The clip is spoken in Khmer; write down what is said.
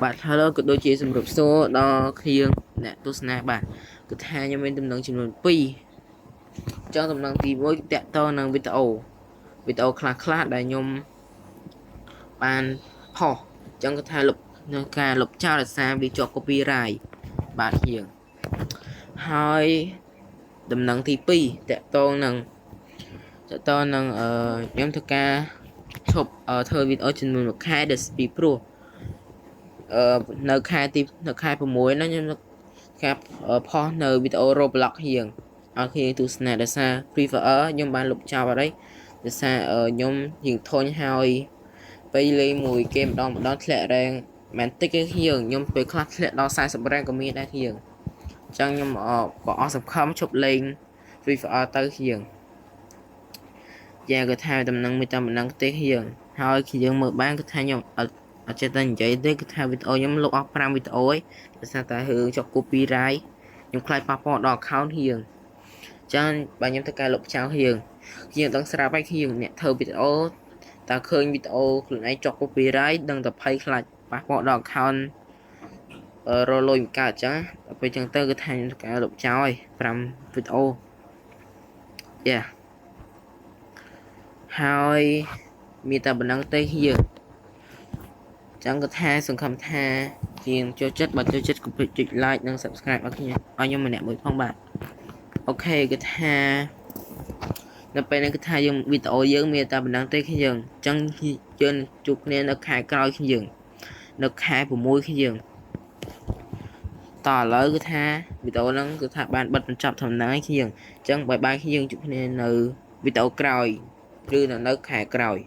bạn hello cứ đôi chia sầm rụp số đo khiêng nè tôi snap bạn cứ thay cho mình tầm nâng chừng một pi cho tầm nâng thì với tẹt to nâng video class đại nhôm ban họ trong cái thay lục nâng ca lục trao là sao đi cho copyright bạn hiền hai tầm nâng thì pi tẹt to nâng nhóm thực ca chụp ở thời video chừng một khai được speed pro nơi khai của muối nó nhưครับพอនៅវីដេអូ Roblox ហៀងអត់គ្នាទស្សនាដោយសារ Free Fire ខ្ញុំបានលុបចោលអត់đấy ដោយសារខ្ញុំរៀងធុញហើយពេលលេងមួយគេម្ដងធ្លាក់រ៉េងមិនតិចទេហៀងខ្ញុំពេលខ្លះធ្លាក់ដល់40រ៉េងក៏មានដែរហៀងអញ្ចឹងខ្ញុំក៏អស់សង្ឃឹមឈប់លេង Free Fire ទៅហៀងយ៉ាក៏ថាដំណឹងមួយតាមដំណឹងទេហៀងហើយយើងមើលបានគឺថាខ្ញុំអត់ចេះតែនិយាយទេគឺថាវីដេអូខ្ញុំលុបអស់5វីដេអូឯងដោយសារតែរឿងចុះ copyright ខ្ញុំខ្លាចប៉ះពាល់ដល់ account ហៀងចឹងបើខ្ញុំទៅកែលុបចោលហៀងខ្ញុំដឹងស្រាប់ហើយហៀងអ្នកធ្វើវីដេអូតើឃើញវីដេអូខ្លួនឯងចុះ copyright ដឹងតែភ័យខ្លាចប៉ះពាល់ដល់ account រលុយមិនកើតចឹងដល់ពេលចឹងទៅគឺថាខ្ញុំទៅកែលុបចោលហើយ5វីដេអូយ៉ាហើយមានតែប៉ុណ្្នឹងទេហៀងចឹងក៏ថាសង្ឃឹមថាជាងចូលចិត្តបើចូលចិត្តកុំភ្លេចចុច like និង subscribe ឲ្យខ្ញុំម្នាក់មួយផងបាទអូខេគឺថានៅពេលនេះគឺថាយើងវីដេអូយើងមានតែប៉ុណ្ណឹងទេខ្ញុំចឹងយើងជួបគ្នានៅខែក្រោយខ្ញុំនៅខែ6ខ្ញុំតឥឡូវគឺថាវីដេអូហ្នឹងគឺថាបានបិទបញ្ចប់ធម្មតាខ្ញុំចឹងបាយបាយខ្ញុំជួបគ្នានៅវីដេអូក្រោយឬនៅខែក្រោយ